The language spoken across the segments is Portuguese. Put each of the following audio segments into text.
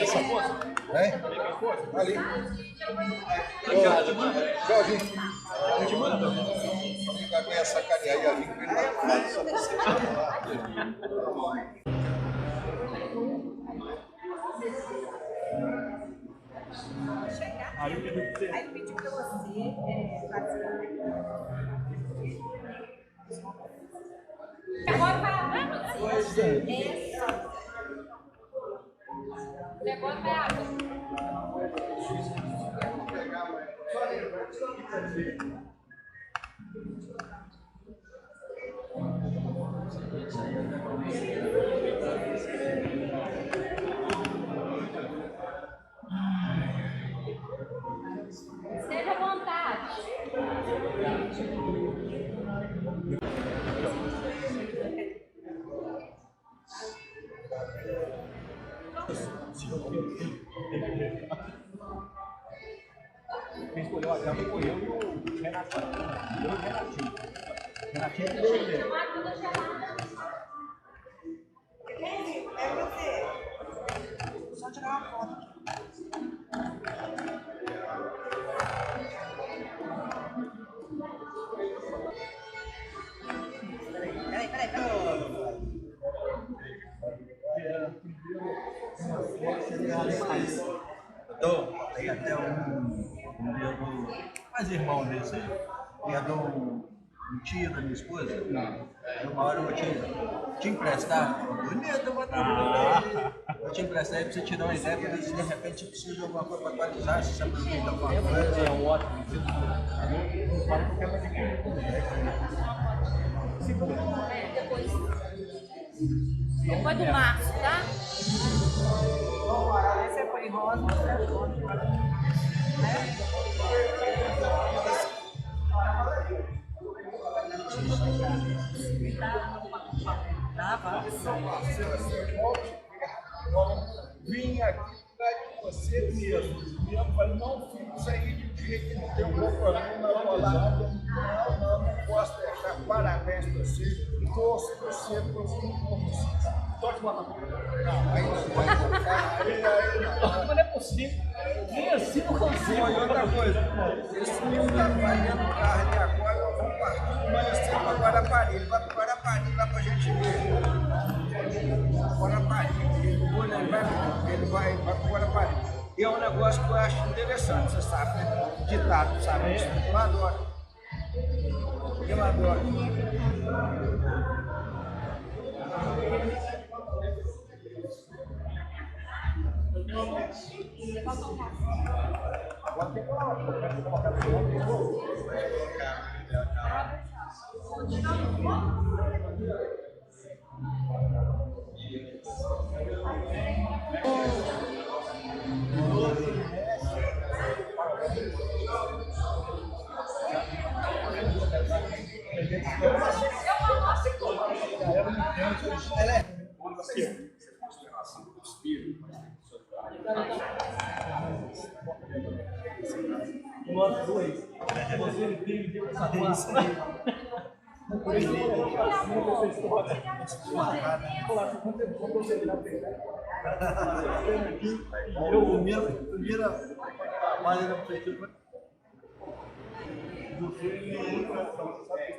Essa moça? É? Ali. Jorginho. A gente manda. Vai ganhar sacanear aí ali. Aí ele pediu para você participar. Agora vai abrir. Pois é. Agora vai abrir. Esteja à vontade. Quem escolheu a cama foi eu e o Renatinho. Eu e o Renatinho. Renatinho é dele. É você. Só tirar uma foto. Tem até um quase irmão desse aí. Tem um tio da minha esposa. Aí uma hora eu vou te emprestar. Bonito, eu vou vou te emprestar aí pra você tirar uma ideia, pra ver se de repente precisa de alguma coisa pra atualizar, se você aproveita alguma coisa. É um ótimo. Não fala que eu quero adquirir tudo, né? Depois do março, tá? Esse foi rosa, esse é rosa. Vim aqui de você mesmo. Eu falei, não, filho, isso aí de jeito que não tem um bom problema, não posso deixar. Parabéns para você. Torço para você, Pode botar não, aí não vai. Não é possível. Nem assim não consigo. E outra coisa, esse menino está fazendo carro ali agora, nós vamos partir amanhã cedo para Guarapari. Ele vai para Guarapari lá para a gente ver. Guarapari. Ele vai para Guarapari. E é um negócio que eu acho interessante, você sabe, né? Ditado, sabe? Eu adoro. Eu adoro. Nós dois. Você tem essa delícia aí. Por isso, essa história. Eu, primeira maneira que eu fiz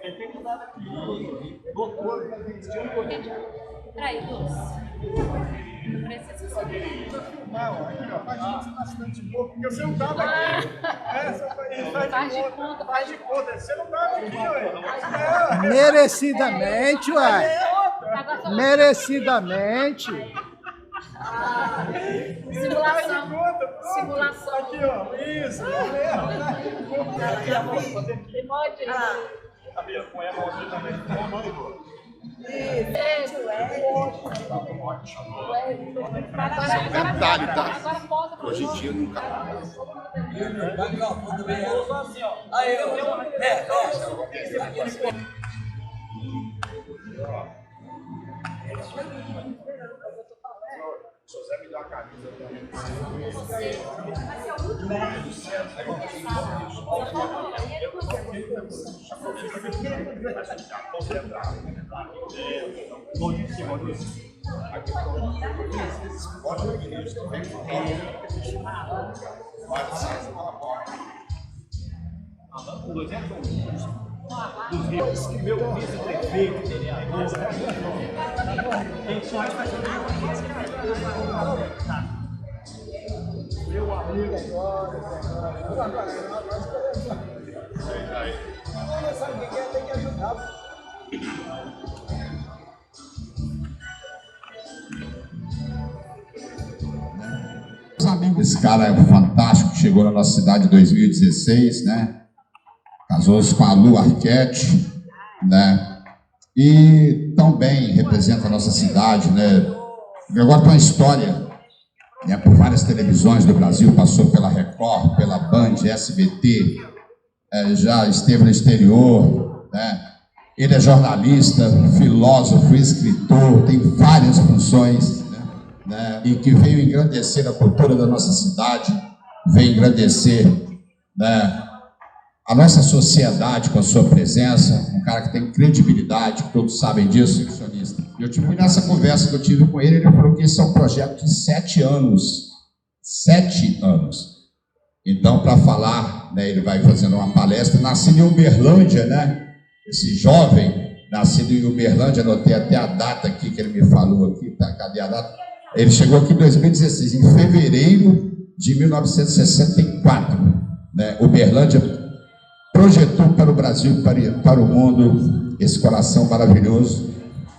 tem que mudar aqui. Doutor, Peraí, Luz. Não precisa subir. Não, aqui ó, faz bastante pouco, porque você não estava aqui. Faz de conta. Você não estava aqui, ué. Merecidamente, uai. Merecidamente. Simulação. Simulação. Aqui, ó. Isso. Pode. a minha com ela hoje também. Detalhe, tá? Hoje em dia nunca. Aí, José me deu a camisa também. Meu vice-prefeito, vereador. Tem só Meu amigo agora. Sabe o que é? Tem que ajudar. Esse cara é fantástico, chegou na nossa cidade em 2016, né? Casou-se com a Lu Arquette, né? E também representa a nossa cidade, né? Agora tem uma história, né? Por várias televisões do Brasil, passou pela Record, pela Band, SBT, já esteve no exterior, né? Ele é jornalista, filósofo, escritor, tem várias funções, né? E que veio engrandecer a cultura da nossa cidade, veio engrandecer, né, a nossa sociedade com a sua presença, um cara que tem credibilidade, todos sabem disso, ficcionista. Nessa conversa que eu tive com ele, ele falou que esse é um projeto de 7 anos. 7 anos. Então, para falar, né, ele vai fazendo uma palestra, nascido em Uberlândia, né? Esse jovem, nascido em Uberlândia, anotei até a data aqui que ele me falou aqui, tá? Cadê a data? Ele chegou aqui em 2016, em fevereiro de 1964, né? Uberlândia projetou para o Brasil, para o mundo, esse coração maravilhoso,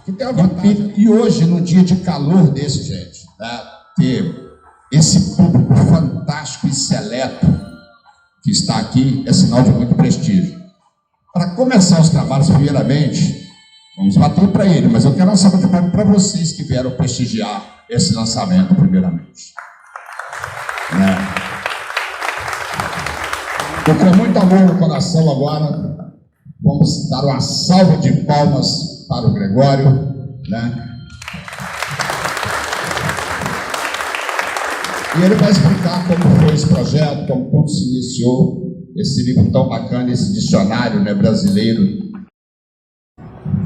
que tem uma vantagem. E hoje, num dia de calor desse, gente, né, ter esse público fantástico e seleto que está aqui é sinal de muito prestígio. Para começar os trabalhos, primeiramente, vamos bater para ele, mas eu quero lançar para vocês que vieram prestigiar esse lançamento, primeiramente. Né? Estou com muito amor no coração agora. Vamos dar uma salva de palmas para o Gregório, né? E ele vai explicar como foi esse projeto, como se iniciou esse livro tão bacana, esse dicionário, né, brasileiro.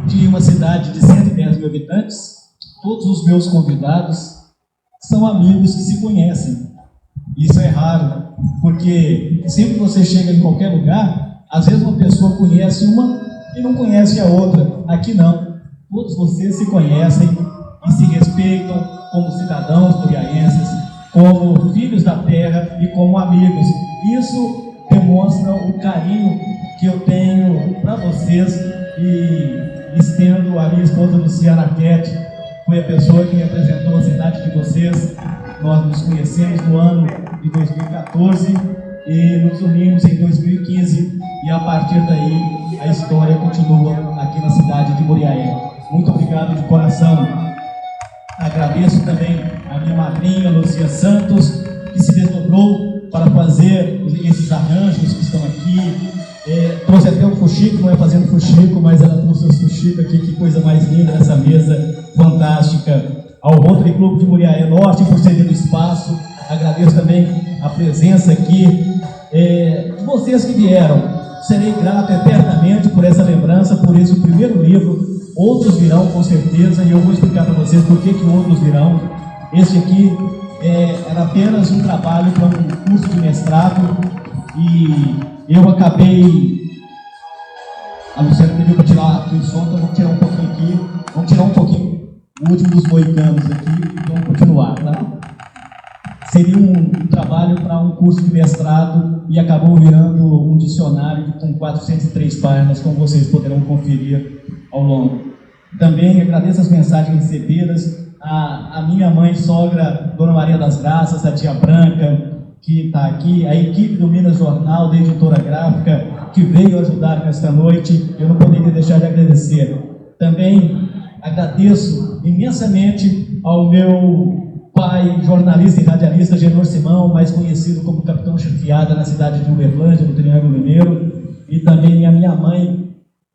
De uma cidade de 110 mil habitantes, todos os meus convidados são amigos que se conhecem. Isso é raro, porque sempre que você chega em qualquer lugar, às vezes uma pessoa conhece uma e não conhece a outra. Aqui não. Todos vocês se conhecem e se respeitam como cidadãos muriaenses, como filhos da terra e como amigos. Isso demonstra o carinho que eu tenho para vocês e estendo a minha esposa Luciana Arquette, foi a pessoa que me apresentou a cidade de vocês. Nós nos conhecemos no ano de 2014 e nos unimos em 2015 e a partir daí a história continua aqui na cidade de Muriaé. Muito obrigado de coração. Agradeço também a minha madrinha, Lucia Santos, que se desdobrou para fazer esses arranjos que estão aqui. Trouxe até um fuxico, não é fazendo fuxico, mas ela trouxe os fuxicos aqui, que coisa mais linda nessa mesa fantástica. Ao Rotary Clube de Muriaé Norte por ceder o espaço. Agradeço também a presença aqui de vocês que vieram. Serei grato eternamente por essa lembrança, por esse primeiro livro. Outros virão com certeza e eu vou explicar para vocês por que outros virão. Este aqui era apenas um trabalho para um curso de mestrado e eu acabei... A Luciana pediu para tirar aqui o som, então vou tirar um pouquinho aqui. Vamos tirar um pouquinho o último dos moicanos aqui e vamos continuar, tá? Seria um trabalho para um curso de mestrado e acabou virando um dicionário com 403 páginas, como vocês poderão conferir ao longo. Também agradeço as mensagens recebidas, a minha mãe sogra, Dona Maria das Graças, a tia Branca, que está aqui, a equipe do Minas Jornal, da editora gráfica, que veio ajudar nesta noite, eu não poderia deixar de agradecer. Também agradeço imensamente ao meu pai, jornalista e radialista, Genor Simão, mais conhecido como Capitão Chefiada na cidade de Uberlândia, no Triângulo Mineiro, e também a minha mãe,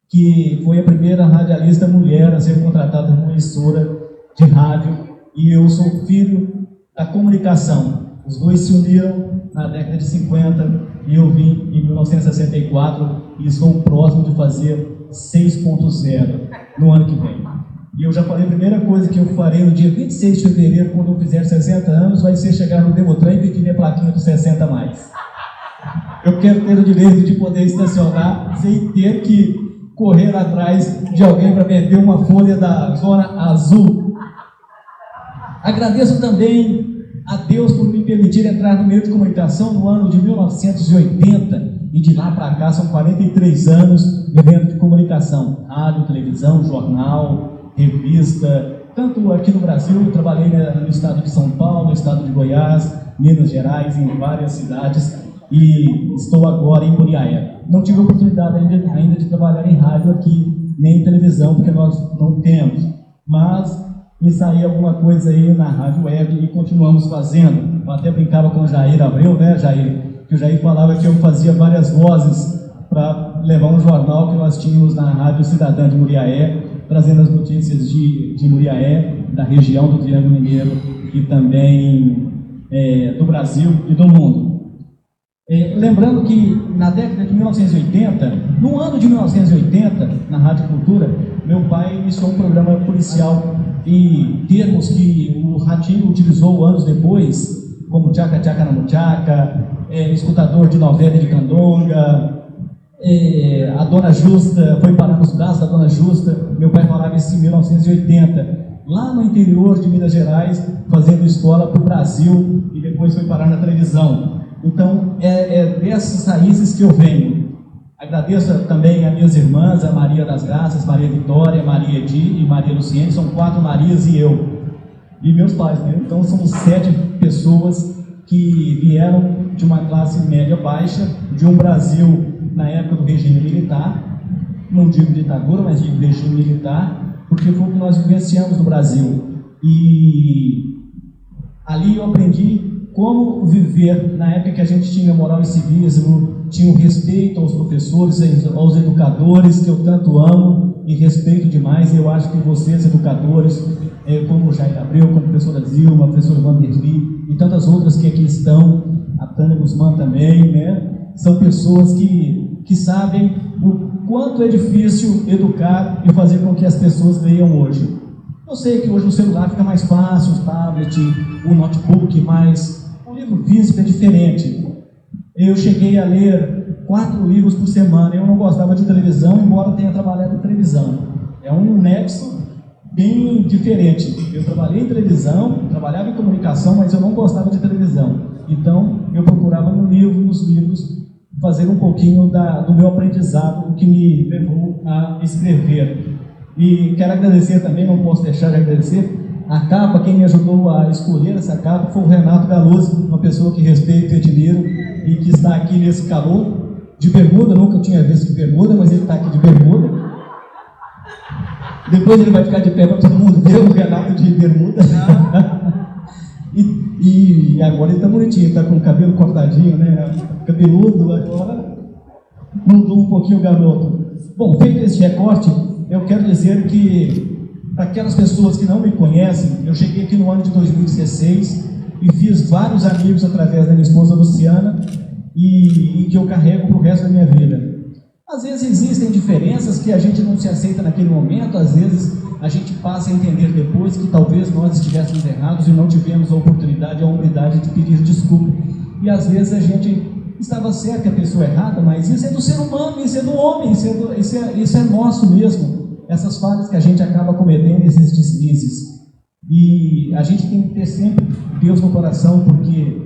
que foi a primeira radialista mulher a ser contratada numa emissora de rádio, e eu sou filho da comunicação. Os dois se uniram na década de 50 e eu vim em 1964 e estou próximo de fazer 6.0 no ano que vem. E eu já falei, a primeira coisa que eu farei no dia 26 de fevereiro, quando eu fizer 60 anos, vai ser chegar no Demotran e pedir minha plaquinha dos 60 a mais. Eu quero ter o direito de poder estacionar sem ter que correr atrás de alguém para perder uma folha da zona azul. Agradeço também a Deus por me permitir entrar no meio de comunicação no ano de 1980 e de lá para cá são 43 anos vivendo de comunicação, rádio, televisão, jornal, revista, tanto aqui no Brasil, eu trabalhei no estado de São Paulo, no estado de Goiás, Minas Gerais, em várias cidades e estou agora em Muriaé. Não tive oportunidade ainda de trabalhar em rádio aqui, nem em televisão, porque nós não temos, mas me saiu alguma coisa aí na rádio web e continuamos fazendo. Eu até brincava com o Jair Abreu, né, Jair? Que o Jair falava que eu fazia várias vozes para levar um jornal que nós tínhamos na Rádio Cidadã de Muriaé, trazendo as notícias de Muriaé, da região do Triângulo Mineiro e também do Brasil e do mundo. Lembrando que na década de 1980, no ano de 1980, na Rádio Cultura, meu pai iniciou um programa policial e termos que o Ratinho utilizou anos depois, como tchaca tchaca na muchaca, escutador de novela de candonga, a Dona Justa, foi parar nos braços da Dona Justa. Meu pai falava isso em 1980, lá no interior de Minas Gerais, fazendo escola para o Brasil e depois foi parar na televisão. Então, é dessas raízes que eu venho. Agradeço também a minhas irmãs, a Maria das Graças, Maria Vitória, Maria Edi e Maria Luciene, são 4 Marias e eu. E meus pais, né? Então, somos 7 pessoas que vieram de uma classe média baixa, de um Brasil na época do regime militar, não digo ditadura, mas digo regime militar, porque foi o que nós vivenciamos no Brasil. E ali eu aprendi como viver na época que a gente tinha moral e civismo, tinha o respeito aos professores, aos educadores, que eu tanto amo e respeito demais. E eu acho que vocês, educadores, como o Jair Abreu, como a professora Zilma, a professora Vanderly e tantas outras que aqui estão, a Tânia Guzmán também, né? São pessoas que sabem o quanto é difícil educar e fazer com que as pessoas leiam hoje. Eu sei que hoje o celular fica mais fácil, o tablet, o notebook, mas o livro físico é diferente. Eu cheguei a ler 4 livros por semana. Eu não gostava de televisão, embora tenha trabalhado em televisão. É um nexo bem diferente. Eu trabalhei em televisão, trabalhava em comunicação, mas eu não gostava de televisão. Então, eu procurava nos livros, fazer um pouquinho do meu aprendizado, o que me levou a escrever. E quero agradecer também, não posso deixar de agradecer, a capa, quem me ajudou a escolher essa capa foi o Renato Galuzzi, uma pessoa que respeito e admiro e que está aqui nesse calor, de bermuda, nunca tinha visto de bermuda, mas ele está aqui de bermuda. Depois ele vai ficar de pé para todo mundo ver o Renato de bermuda. E agora ele está bonitinho, está com o cabelo cortadinho, né? Cabeludo, agora mudou um pouquinho o garoto. Bom, feito esse recorte, eu quero dizer que, para aquelas pessoas que não me conhecem, eu cheguei aqui no ano de 2016 e fiz vários amigos através da minha esposa Luciana e que eu carrego para o resto da minha vida. Às vezes existem diferenças que a gente não se aceita naquele momento, às vezes a gente passa a entender depois que talvez nós estivéssemos errados e não tivemos a oportunidade, a humildade de pedir desculpa. E às vezes a gente estava certo, a pessoa errada, mas isso é do ser humano, isso é do homem, isso é nosso mesmo. Essas falhas que a gente acaba cometendo, esses deslizes. E a gente tem que ter sempre Deus no coração, porque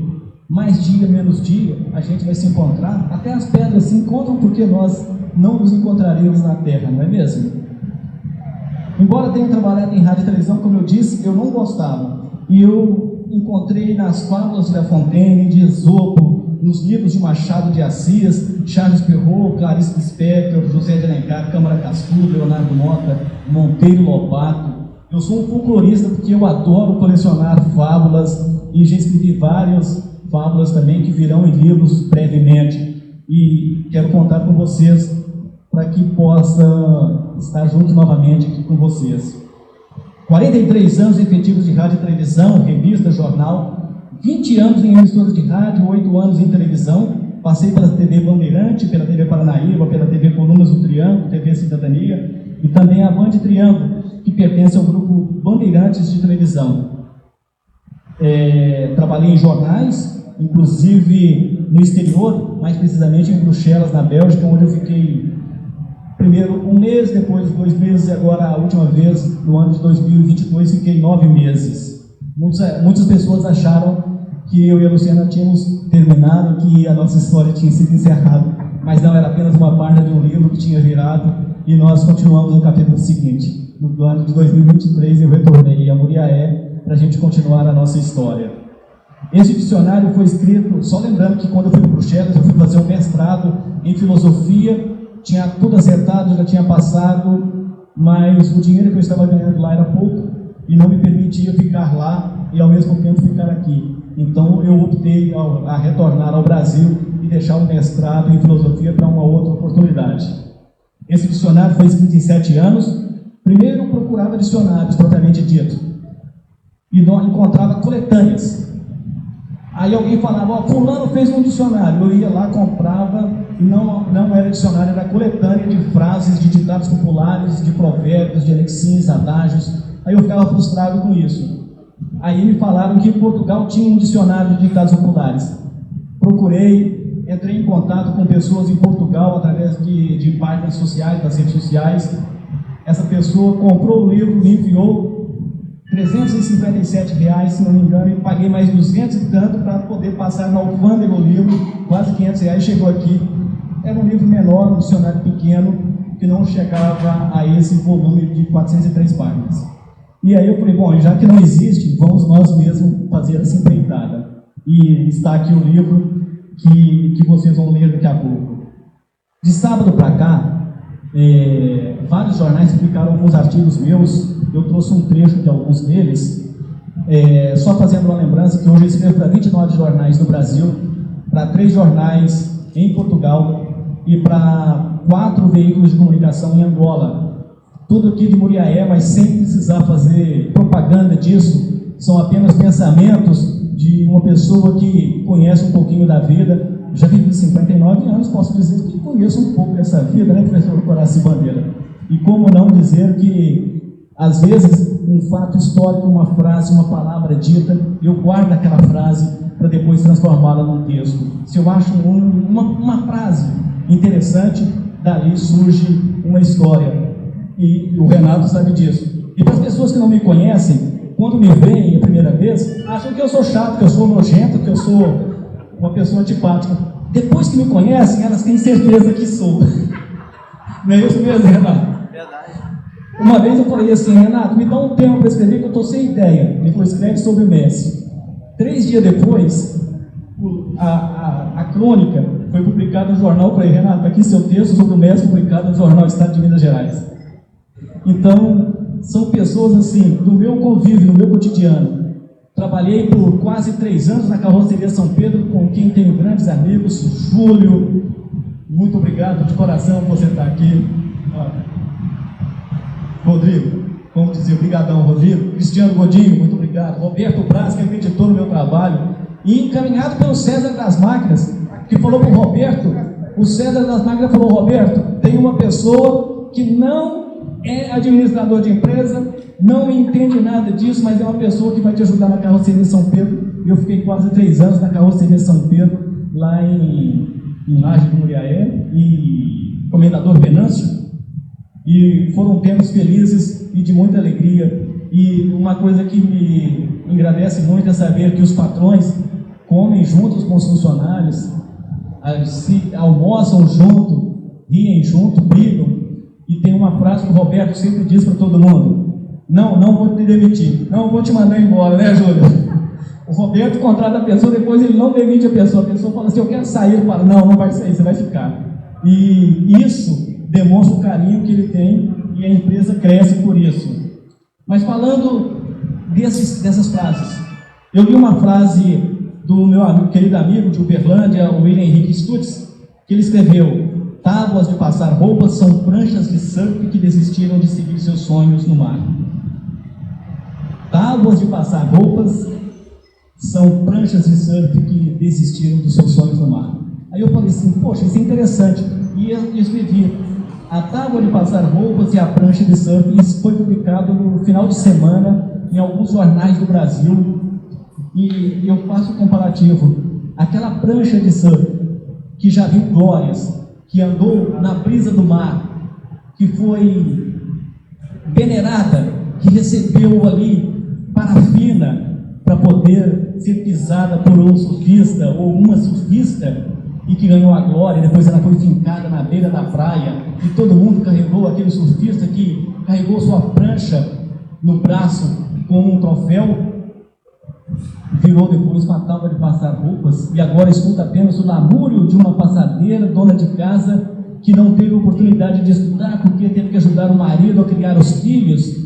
mais dia, menos dia, a gente vai se encontrar. Até as pedras se encontram porque nós não nos encontraremos na terra, não é mesmo? Embora tenha trabalhado em rádio e televisão, como eu disse, eu não gostava. E eu encontrei nas fábulas de La Fontaine, de Esopo, nos livros de Machado de Assis, Charles Perrault, Clarice Lispector, José de Alencar, Câmara Cascudo, Leonardo Mota, Monteiro Lobato. Eu sou um folclorista porque eu adoro colecionar fábulas e já escrevi várias fábulas também que virão em livros brevemente. E quero contar com vocês para que possa estar junto novamente aqui com vocês. 43 anos efetivos de rádio e televisão, revista, jornal, 20 anos em emissoras de rádio, 8 anos em televisão, passei pela TV Bandeirante, pela TV Paranaíba, pela TV Colunas do Triângulo, TV Cidadania, e também a Band Triângulo, que pertence ao grupo Bandeirantes de televisão. Trabalhei em jornais, inclusive no exterior, mais precisamente em Bruxelas, na Bélgica, onde eu fiquei primeiro 1 mês, depois 2 meses, e agora a última vez, no ano de 2022, fiquei 9 meses. Muitas pessoas acharam que eu e a Luciana tínhamos terminado, que a nossa história tinha sido encerrada, mas não, era apenas uma página de um livro que tinha virado, e nós continuamos no capítulo seguinte. No ano de 2023 eu retornei a Muriaé para a gente continuar a nossa história. Esse dicionário foi escrito, só lembrando que quando eu fui para Bruxelas, eu fui fazer um mestrado em filosofia, tinha tudo acertado, já tinha passado, mas o dinheiro que eu estava ganhando lá era pouco e não me permitia ficar lá e ao mesmo tempo ficar aqui. Então eu optei a retornar ao Brasil e deixar o mestrado em filosofia para uma outra oportunidade. Esse dicionário foi escrito em 7 anos. Primeiro eu procurava dicionários, propriamente dito, e não encontrava coletâneas. Aí alguém falava, ó, fulano fez um dicionário, eu ia lá, comprava, e não era dicionário, era coletânea de frases, de ditados populares, de provérbios, de lexins, adágios. Aí eu ficava frustrado com isso. Aí me falaram que em Portugal tinha um dicionário de ditados populares. Procurei, entrei em contato com pessoas em Portugal através de páginas sociais, das redes sociais. Essa pessoa comprou o livro, me enviou R$357, se não me engano, e paguei mais 200 e tanto para poder passar na alfândega o livro, quase R$500, chegou aqui. Era um livro menor, um dicionário pequeno, que não chegava a esse volume de 403 páginas. E aí eu falei, bom, já que não existe, vamos nós mesmos fazer essa empreitada. E está aqui o livro que vocês vão ler daqui a pouco. De sábado para cá, vários jornais publicaram alguns artigos meus, eu trouxe um trecho de alguns deles, só fazendo uma lembrança que hoje eu escrevo para 29 jornais no Brasil, para 3 jornais em Portugal e para 4 veículos de comunicação em Angola. Tudo aqui de Muriaé, mas sem precisar fazer propaganda disso, são apenas pensamentos de uma pessoa que conhece um pouquinho da vida. Já vivi 59 anos, posso dizer que conheço um pouco dessa vida, né, professor Coraci Bandeira? E como não dizer que, às vezes, um fato histórico, uma frase, uma palavra dita, eu guardo aquela frase para depois transformá-la num texto. Se eu acho uma frase interessante, dali surge uma história. E o Renato sabe disso. E para as pessoas que não me conhecem, quando me veem a primeira vez, acham que eu sou chato, que eu sou nojento, que eu sou uma pessoa antipática. Depois que me conhecem, elas têm certeza que sou. Não é isso mesmo, Renato? Verdade. Uma vez eu falei assim, Renato, me dá um tema para escrever que eu estou sem ideia. Ele falou, escreve sobre o Messi. 3 dias depois, a crônica foi publicada no jornal. Eu falei, Renato, tá aqui seu texto sobre o Messi, publicado no jornal Estado de Minas Gerais. Então, são pessoas assim, do meu convívio, do meu cotidiano. Trabalhei por quase 3 anos na carroceria São Pedro, com quem tenho grandes amigos. Júlio, muito obrigado de coração por você estar aqui. Rodrigo, como dizer, obrigadão, Rodrigo. Cristiano Godinho, muito obrigado. Roberto Braz, que acreditou no meu trabalho. E encaminhado pelo César das Máquinas, que falou para o Roberto, o César das Máquinas falou, Roberto, tem uma pessoa que não é administrador de empresa, não entende nada disso, mas é uma pessoa que vai te ajudar na carroceria São Pedro. E eu fiquei quase 3 anos na carroceria São Pedro, lá em Laje do Muriaé, e Comendador Venâncio. E foram tempos felizes e de muita alegria. E uma coisa que me engrandece muito é saber que os patrões comem juntos com os funcionários, se almoçam junto, riem junto, brigam. E tem uma frase que o Roberto sempre diz para todo mundo: não vou te demitir, não vou te mandar embora, né, Júlio? O Roberto contrata a pessoa, depois ele não demite a pessoa fala assim, eu quero sair, ele fala, não vai sair, você vai ficar. E isso demonstra o carinho que ele tem e a empresa cresce por isso. Mas falando dessas frases, eu li uma frase do meu querido amigo de Uberlândia, o William Henrique Stutz, que ele escreveu: tábuas de passar roupas são pranchas de surf que desistiram de seguir seus sonhos no mar. tábuas de passar roupas são pranchas de surf que desistiram dos seus sonhos no mar. Aí eu falei assim, poxa, isso é interessante. E eu escrevi a tábua de passar roupas e a prancha de surf. Isso foi publicado no final de semana em alguns jornais do Brasil. E eu faço o comparativo. Aquela prancha de surf que já viu glórias, que andou na brisa do mar, que foi venerada, que recebeu ali parafina para poder ser pisada por um surfista ou uma surfista e que ganhou a glória. Depois ela foi fincada na beira da praia e todo mundo carregou aquele surfista que carregou sua prancha no braço como um troféu, virou depois uma tábua de passar roupas e agora escuta apenas o lamúrio de uma passadeira, dona de casa, que não teve oportunidade de estudar porque teve que ajudar o marido a criar os filhos,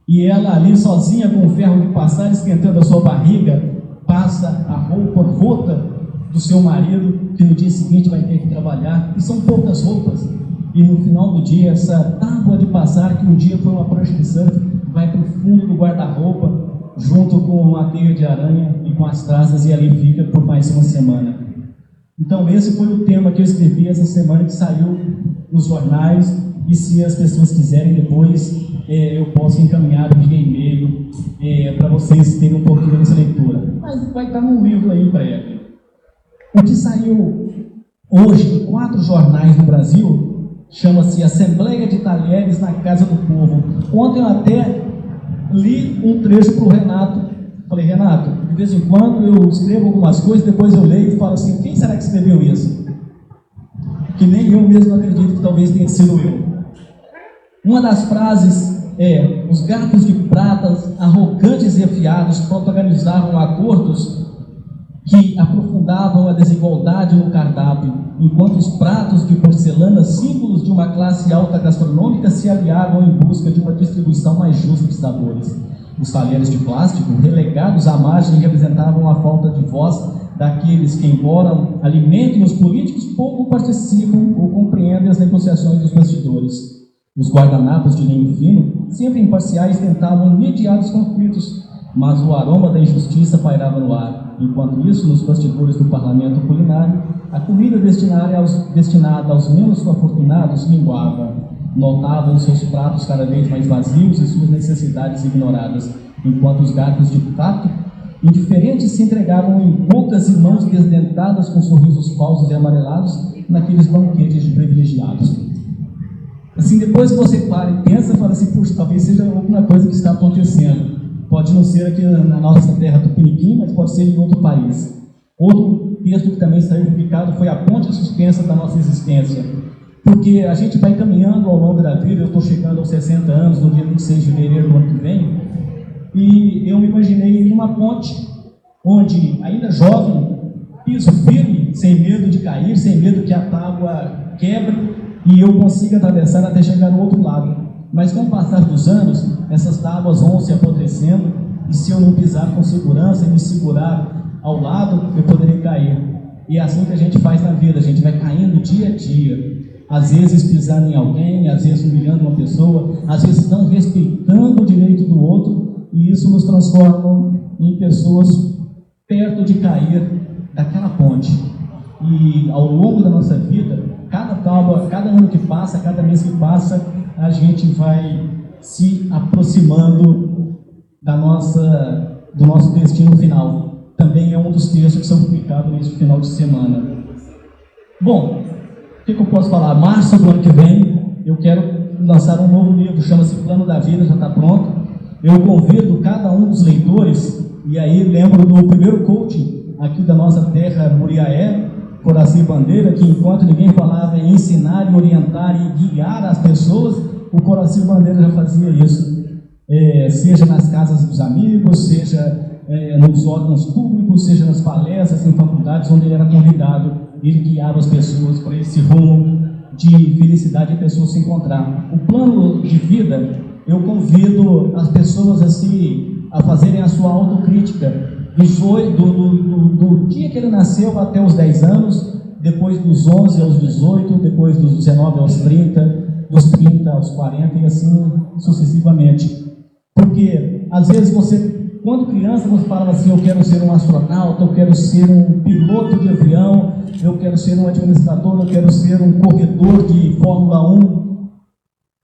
e ela ali sozinha com o ferro de passar, esquentando a sua barriga, passa a roupa rota do seu marido, que no dia seguinte vai ter que trabalhar, e são poucas roupas, e no final do dia, essa tábua de passar, que um dia foi uma prancha de surf, vai para o fundo do guarda-roupa, junto com a teia de aranha e com as traças, e ali fica por mais uma semana. Então esse foi o tema que eu escrevi essa semana, que saiu nos jornais, e se as pessoas quiserem depois, eu posso encaminhar via e-mail para vocês terem um pouquinho dessa leitura. Mas vai estar num livro aí breve. O que saiu hoje em 4 jornais no Brasil chama-se Assembleia de Talheres na Casa do Povo. Ontem eu até li um trecho para o Renato. Falei, Renato, de vez em quando eu escrevo algumas coisas, depois eu leio e falo assim, quem será que escreveu isso? Que nem eu mesmo acredito que talvez tenha sido eu. Uma das frases é: os gatos de pratas, arrogantes e afiados, protagonizavam acordos que aprofundavam a desigualdade no cardápio, enquanto os pratos de porcelana, símbolos de uma classe alta gastronômica, se aliavam em busca de uma distribuição mais justa de sabores. Os talheres de plástico, relegados à margem, representavam a falta de voz daqueles que, embora alimentem os políticos, pouco participam ou compreendem as negociações dos bastidores. Os guardanapos de linho fino, sempre imparciais, tentavam mediar os conflitos, mas o aroma da injustiça pairava no ar. Enquanto isso, nos bastidores do parlamento culinário, a comida destinada aos menos afortunados minguava. Notavam seus pratos cada vez mais vazios e suas necessidades ignoradas, enquanto os gatos de prato indiferentes se entregavam em bocas e mãos desdentadas com sorrisos falsos e amarelados naqueles banquetes de privilegiados. Assim, depois que você para e pensa, fala assim, puxa, talvez seja alguma coisa que está acontecendo. Pode não ser aqui na nossa terra Tupiniquim, mas pode ser em outro país. Outro texto que também saiu publicado foi A Ponte Suspensa da Nossa Existência. Porque a gente vai caminhando ao longo da vida, eu estou chegando aos 60 anos, no dia 26 de fevereiro do ano que vem, e eu me imaginei numa ponte, onde, ainda jovem, piso firme, sem medo de cair, sem medo que a tábua quebre, e eu consiga atravessar até chegar ao outro lado. Mas com o passar dos anos, essas tábuas vão se apodrecendo, e se eu não pisar com segurança e me segurar ao lado, eu poderei cair. E é assim que a gente faz na vida, a gente vai caindo dia a dia. Às vezes pisando em alguém, às vezes humilhando uma pessoa, às vezes não respeitando o direito do outro, e isso nos transforma em pessoas perto de cair daquela ponte. E ao longo da nossa vida, cada tábua, cada ano que passa, cada mês que passa, a gente vai se aproximando do nosso destino final. Também é um dos textos que são publicados nesse final de semana. Bom, o que eu posso falar? Março do ano que vem, eu quero lançar um novo livro, chama-se Plano da Vida, já está pronto. Eu convido cada um dos leitores, e aí lembro do primeiro coaching aqui da nossa terra, Muriaé, Coraci Bandeira, que enquanto ninguém falava em ensinar, orientar e guiar as pessoas, o Coraci Bandeira já fazia isso. Seja nas casas dos amigos, seja nos órgãos públicos, seja nas palestras, em faculdades, onde ele era convidado, ele guiava as pessoas para esse rumo de felicidade e a pessoa se encontrar. O plano de vida, eu convido as pessoas a fazerem a sua autocrítica do dia que ele nasceu até os 10 anos, depois dos 11 aos 18, depois dos 19 aos 30, dos 30 aos 40 e assim sucessivamente. Porque às vezes você, quando criança, você falava assim, eu quero ser um astronauta, eu quero ser um piloto de avião, eu quero ser um administrador, eu quero ser um corredor de Fórmula 1.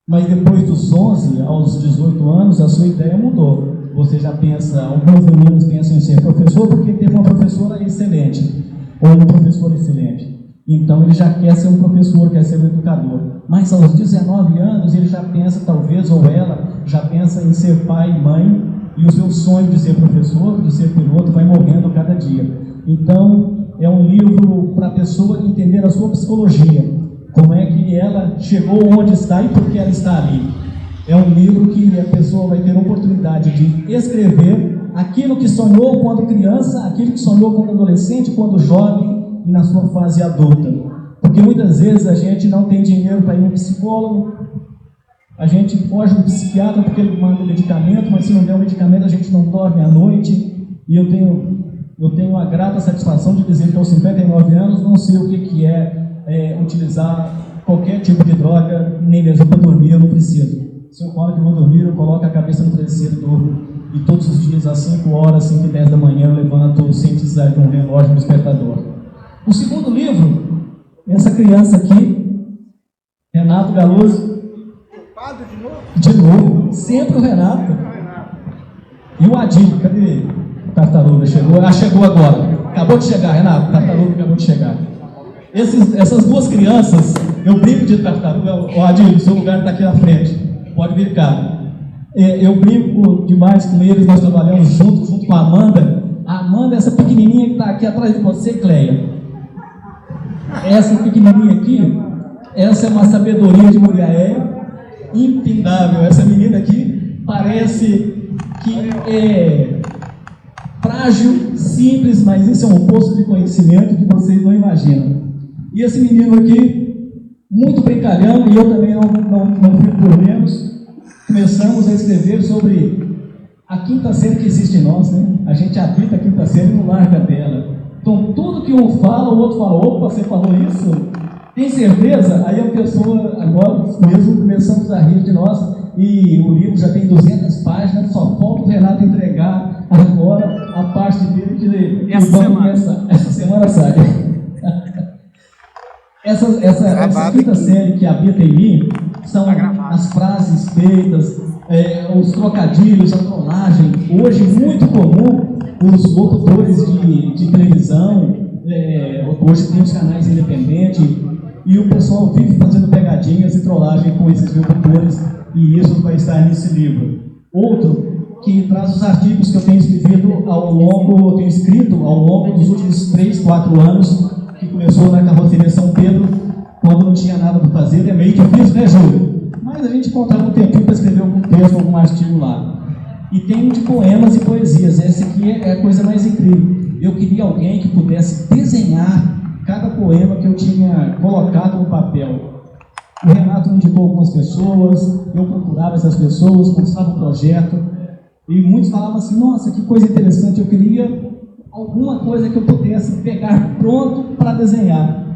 Mas depois dos 11 aos 18 anos, a sua ideia mudou. Você já pensa, alguns meninos pensam em ser professor porque teve uma professora excelente, ou um professor excelente. Então ele já quer ser um professor, quer ser um educador. Mas aos 19 anos ele já pensa, talvez, ou ela já pensa em ser pai e mãe, e o seu sonho de ser professor, de ser piloto, vai morrendo cada dia. Então é um livro para a pessoa entender a sua psicologia, como é que ela chegou onde está e por que ela está ali. É um livro que a pessoa vai ter a oportunidade de escrever aquilo que sonhou quando criança, aquilo que sonhou quando adolescente, quando jovem e na sua fase adulta. Porque muitas vezes a gente não tem dinheiro para ir no psicólogo, a gente foge do psiquiatra porque ele manda o medicamento, mas se não der o medicamento a gente não dorme à noite. E eu tenho a grata satisfação de dizer que aos 59 anos não sei o que é utilizar qualquer tipo de droga, nem mesmo para dormir eu não preciso. Se eu falo que vou dormir, eu coloco a cabeça no travesseiro e durmo. E todos os dias, às 5 horas, 5 e 10 da manhã, eu levanto sem precisar de um relógio no despertador. O segundo livro, essa criança aqui, Renato Galoso. De novo, sempre o Renato. E o Adílio, cadê o Tartaruga? Chegou? Ah, chegou agora. Acabou de chegar, Renato. O Tartaruga acabou de chegar. Essas duas crianças, eu brinco de Tartaruga. O Adílio, seu lugar está aqui na frente. Pode vir cá. Eu brinco demais com eles, nós trabalhamos junto com a Amanda. A Amanda, essa pequenininha que está aqui atrás de você, Cleia. Essa pequenininha aqui, essa é uma sabedoria de Muriaé infindável. Essa menina aqui parece que é frágil, simples, mas isso é um poço de conhecimento que vocês não imaginam. E esse menino aqui, muito brincalhão, e eu também não fico por menos, começamos a escrever sobre a quinta série que existe em nós, né? A gente habita a quinta série e não larga dela. Então, tudo que um fala, o outro fala, opa, você falou isso? Tem certeza? Aí a pessoa, agora mesmo, começamos a rir de nós, e o livro já tem 200 páginas, só falta o Renato entregar agora a parte dele que essa semana sai. Essa quinta série que habita em mim são as frases feitas, os trocadilhos, a trollagem. Hoje, muito comum, os locutores de televisão, hoje tem os canais independentes, e o pessoal vive fazendo pegadinhas e trollagem com esses locutores, e isso vai estar nesse livro. Outro, que traz os artigos que eu tenho escrito ao longo dos últimos 3, 4 anos, que começou na carroceria São Pedro, quando não tinha nada para fazer, é meio difícil, né, Júlio? Mas a gente encontrava um tempinho para escrever algum texto, algum artigo lá. E tem um de poemas e poesias. Essa aqui é a coisa mais incrível. Eu queria alguém que pudesse desenhar cada poema que eu tinha colocado no papel. O Renato me indicou algumas pessoas, eu procurava essas pessoas, mostrava o projeto, e muitos falavam assim, nossa, que coisa interessante, eu queria alguma coisa que eu pudesse pegar pronto para desenhar.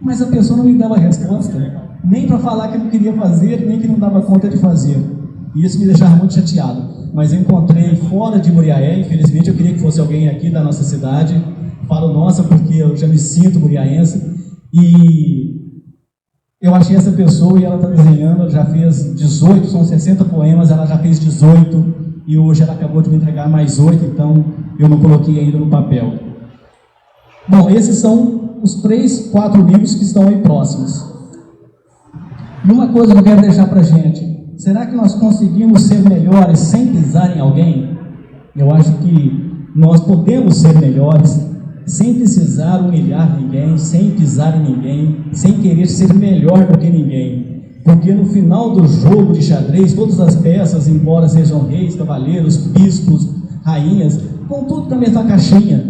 Mas a pessoa não me dava resposta, nem para falar que não queria fazer, nem que não dava conta de fazer. E isso me deixava muito chateado. Mas eu encontrei fora de Muriaé, infelizmente eu queria que fosse alguém aqui da nossa cidade. Falo nossa porque eu já me sinto muriaense. E eu achei essa pessoa e ela está desenhando, ela já fez 18, são 60 poemas, ela já fez 18 e hoje ela acabou de me entregar mais 8, então eu não coloquei ainda no papel. Bom, esses são os 3, 4 livros que estão aí próximos. E uma coisa que eu quero deixar para a gente, será que nós conseguimos ser melhores sem pisar em alguém? Eu acho que nós podemos ser melhores sem precisar humilhar ninguém, sem pisar em ninguém, sem querer ser melhor do que ninguém. Porque no final do jogo de xadrez, todas as peças, embora sejam reis, cavaleiros, bispos, rainhas, vão tudo na mesma caixinha.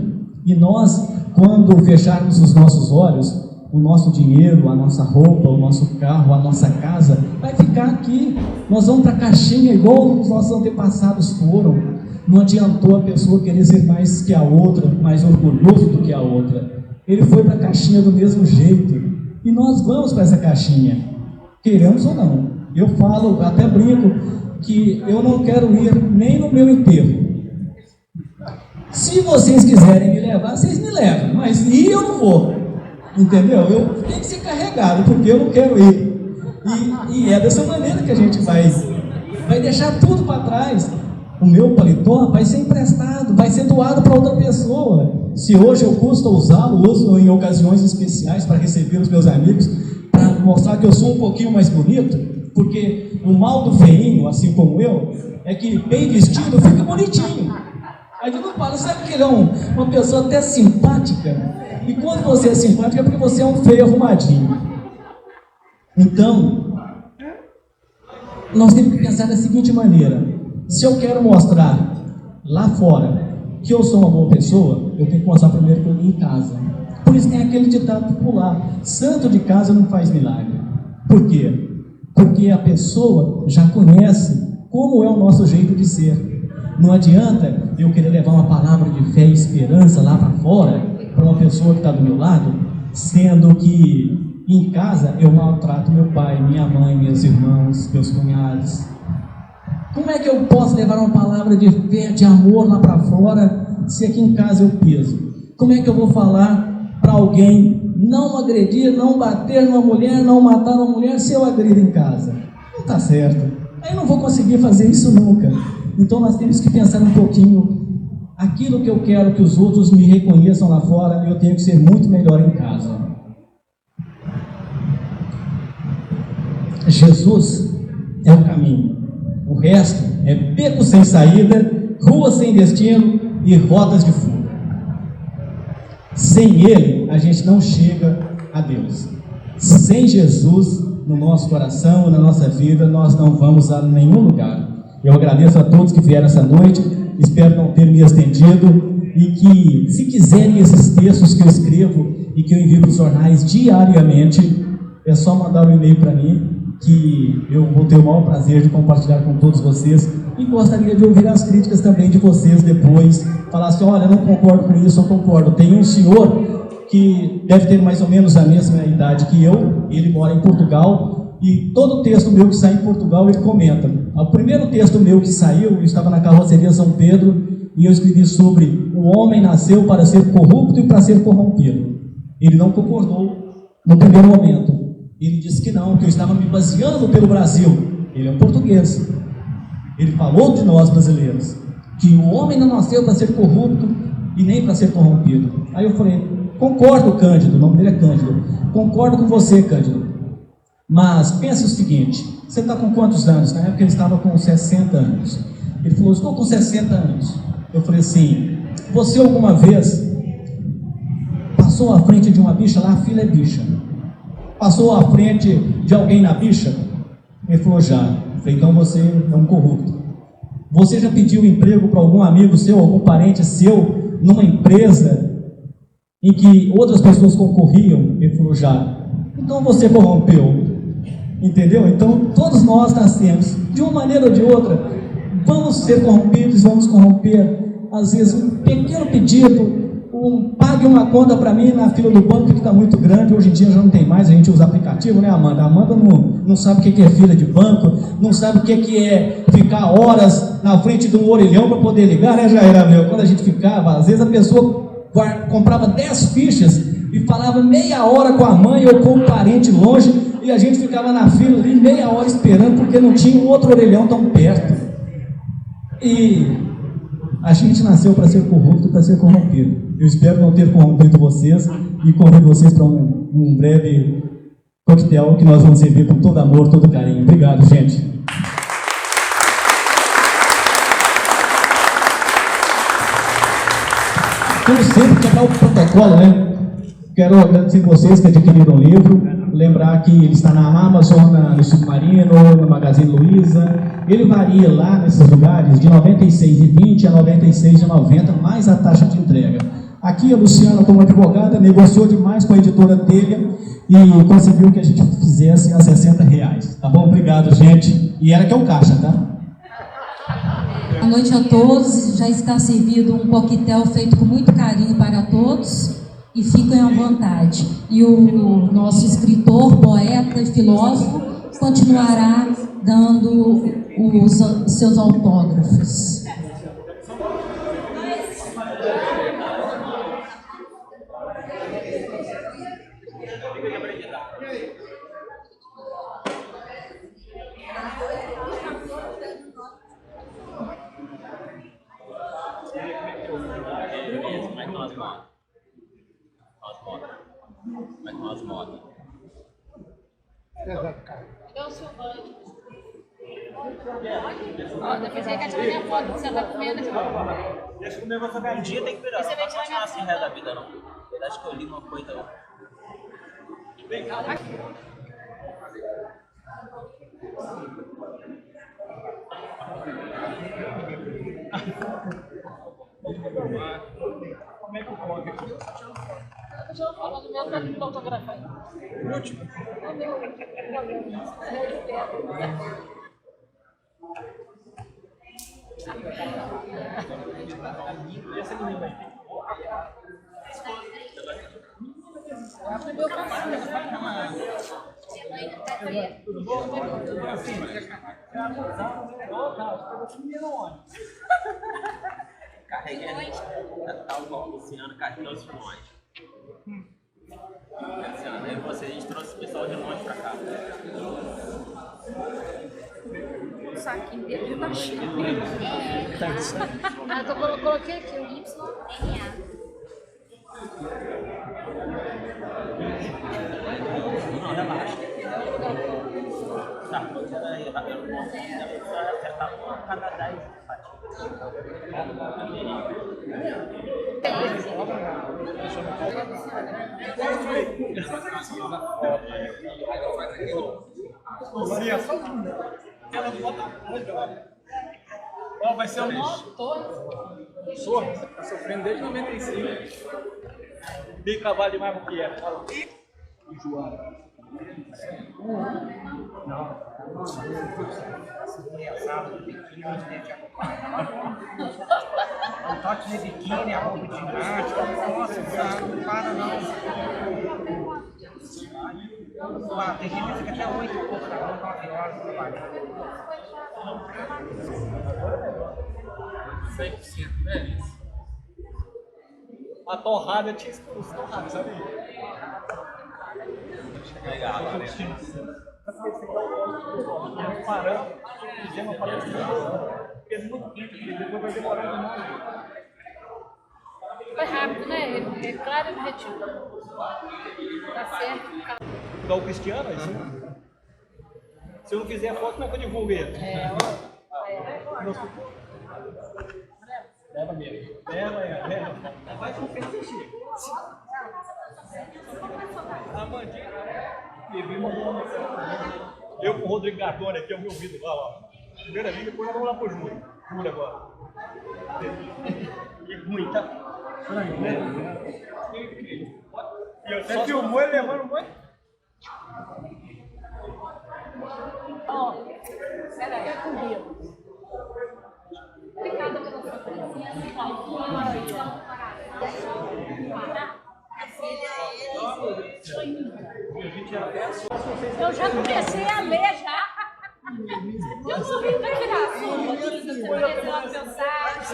E nós, quando fecharmos os nossos olhos, o nosso dinheiro, a nossa roupa, o nosso carro, a nossa casa, vai ficar aqui. Nós vamos para a caixinha igual os nossos antepassados foram. Não adiantou a pessoa querer ser mais que a outra, mais orgulhoso do que a outra. Ele foi para a caixinha do mesmo jeito. E nós vamos para essa caixinha, queremos ou não. Eu falo, até brinco, que eu não quero ir nem no meu enterro. Se vocês quiserem me levar, vocês me levam, mas ir eu não vou, entendeu? Eu tenho que ser carregado, porque eu não quero ir. E é dessa maneira que a gente vai deixar tudo para trás. O meu paletó vai ser emprestado, vai ser doado para outra pessoa. Se hoje eu custo usá-lo, uso em ocasiões especiais para receber os meus amigos, para mostrar que eu sou um pouquinho mais bonito, porque o mal do feinho, assim como eu, é que bem vestido fica bonitinho. Aí eu não falo, sabe que ele é uma pessoa até simpática? E quando você é simpático é porque você é um feio arrumadinho. Então, nós temos que pensar da seguinte maneira: se eu quero mostrar lá fora que eu sou uma boa pessoa, eu tenho que mostrar primeiro que eu em casa. Por isso tem aquele ditado popular: santo de casa não faz milagre. Por quê? Porque a pessoa já conhece como é o nosso jeito de ser. Não adianta eu querer levar uma palavra de fé e esperança lá para fora, para uma pessoa que está do meu lado, sendo que em casa eu maltrato meu pai, minha mãe, meus irmãos, meus cunhados. Como é que eu posso levar uma palavra de fé, de amor lá para fora, se aqui em casa eu peso? Como é que eu vou falar para alguém não agredir, não bater numa mulher, não matar uma mulher, se eu agrido em casa? Não está certo. Aí eu não vou conseguir fazer isso nunca. Então nós temos que pensar um pouquinho. Aquilo que eu quero que os outros me reconheçam lá fora, eu tenho que ser muito melhor em casa. Jesus é o caminho. O resto é beco sem saída, rua sem destino e rodas de fuga. Sem Ele, a gente não chega a Deus. Sem Jesus no nosso coração, na nossa vida, nós não vamos a nenhum lugar. Eu agradeço a todos que vieram essa noite, espero não ter me estendido, e que, se quiserem esses textos que eu escrevo e que eu envio para os jornais diariamente, é só mandar um e-mail para mim, que eu vou ter o maior prazer de compartilhar com todos vocês, e gostaria de ouvir as críticas também de vocês depois, falar assim: olha, não concordo com isso, eu concordo. Tem um senhor que deve ter mais ou menos a mesma idade que eu, ele mora em Portugal, e todo texto meu que sai em Portugal ele comenta. O primeiro texto meu que saiu, eu estava na carroceria São Pedro, e eu escrevi sobre: o homem nasceu para ser corrupto e para ser corrompido. Ele não concordou no primeiro momento. Ele disse que não, que eu estava me baseando pelo Brasil. Ele é um português. Ele falou de nós brasileiros, que o homem não nasceu para ser corrupto e nem para ser corrompido. Aí eu falei: concordo, Cândido, o nome dele é Cândido, concordo com você, Cândido, mas pensa o seguinte: você está com quantos anos? Na época ele estava com 60 anos. Ele falou: estou com 60 anos. Eu falei assim: você alguma vez passou à frente de uma bicha lá? A fila é bicha. Passou à frente de alguém na bicha? Ele falou: já. Eu falei: então você é um corrupto. Você já pediu emprego para algum amigo seu, algum parente seu, numa empresa em que outras pessoas concorriam? Ele falou: já. Então você corrompeu. Entendeu? Então todos nós nascemos, de uma maneira ou de outra, vamos ser corrompidos, vamos corromper. Às vezes um pequeno pedido, pague uma conta para mim na fila do banco que está muito grande. Hoje em dia já não tem mais, a gente usa aplicativo, né, Amanda? A Amanda não sabe o que é fila de banco, não sabe o que é ficar horas na frente de um orelhão para poder ligar, né, Jaira, meu? Quando a gente ficava, às vezes a pessoa comprava 10 fichas e falava meia hora com a mãe ou com um parente longe, e a gente ficava na fila ali meia hora esperando, porque não tinha um outro orelhão tão perto. E a gente nasceu para ser corrupto e para ser corrompido. Eu espero não ter corrompido vocês, e convido vocês para um breve coquetel que nós vamos servir com todo amor, todo carinho. Obrigado, gente. Como sempre, quebrar o protocolo, né? Quero agradecer vocês que adquiriram o livro, lembrar que ele está na Amazon, no Submarino, no Magazine Luiza. Ele varia lá nesses lugares de R$ 96,20 a R$ 96,90, mais a taxa de entrega. Aqui a Luciana, como advogada, negociou demais com a editora Telha e conseguiu que a gente fizesse a R$ 60. Tá bom? Obrigado, gente. E era que é o caixa, tá? Boa noite a todos. Já está servido um coquetel feito com muito carinho para todos. E fiquem à vontade. E o nosso escritor, poeta e filósofo continuará dando os seus autógrafos. Cadê o Silvante? Ó, depois ele quer tirar minha foto, que você tá comendo. Deixa eu comer essa gardinha, tem que virar. Você vai tirar minha assim, resto da vida, não. Eu acho que eu li uma coisa, não. Vem cá. Como é que eu coloco aqui? Deixa eu falar do meu, tá aqui pra autografar. O último. E essa menina aí? Tudo bom? Carreguei. Tá igual Luciano, carregando os filões. Luciano, aí você, a gente trouxe o pessoal de longe pra cá. O saquinho dele tá cheio. Ah, eu coloquei aqui o Y. Não, relaxa. Tá, pode tirar aí, tá vendo? Vai acertar com cada 10 Ela bota ó, vai ser um lixo. Sou, tá sofrendo desde 95. Tem cavalo demais pro que é. Fala. Enjoado. Um toque de biquíni, a roupa de ginástica. Nossa, não para não. Tem gente que fica até 8 e pouco, 9 horas trabalhando. 100%, né? A torrada tinha expulso torrada, sabe? Legal, Parando, fizemos uma palestra, porque é muito quente, depois vai demorar demais. Foi rápido, né? É claro e objetivo. Tá certo. Igual o Cristiano, assim. Se eu não fizer foto, como é que eu divulgo ele? Leva mesmo. Leva. Vai com o que chega. A Mandinha, ele mandou uma mensagem. Eu com o Rodrigo Gardone aqui, eu vi o vídeo lá, ó. Primeira vez, depois nós vamos lá pro Júlio. Júlio agora. E ruim, tá? Você filmou ele levando muito? Ó, peraí, é comigo. Obrigada pela sua presença. Eu já comecei a ler já. Eu sou bem da geração. Você conheceu lá no seu site,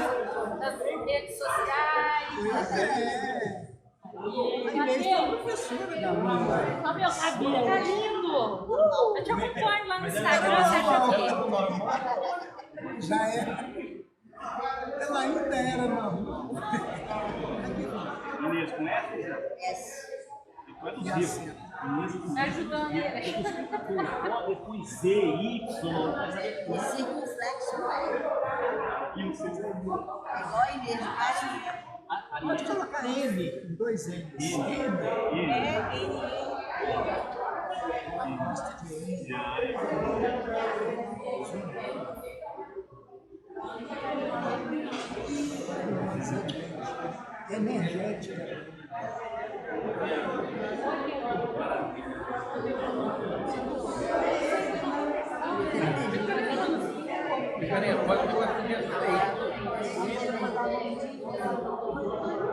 nas redes sociais. Olha meu cabelo, tá lindo. Eu te acompanho lá no Instagram, você acha o quê? Já era. Ela ainda era normal. Inês, conhece? Tu é dos ricos. Tá ajudando ele. Depois Z, Y. E circunflexo é. E vocês É igual a Inês, acho Pode colocar M, com 2 M's. Energética.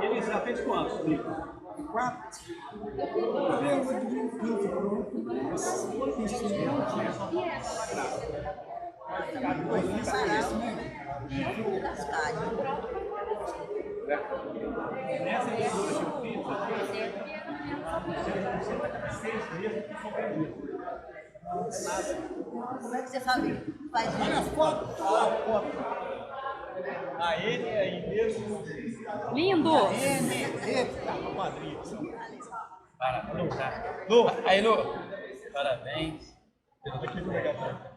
Ele já fez quantos? 4. Eu vou de 15 pronto. Nessa editora que eu fiz, Como é que você faz isso? Olha a foto. a ele aí mesmo. Lindo! O padrinho. Para, Lu, tá? Lu, aí, Lu. Parabéns. Eu tô aqui no lugar.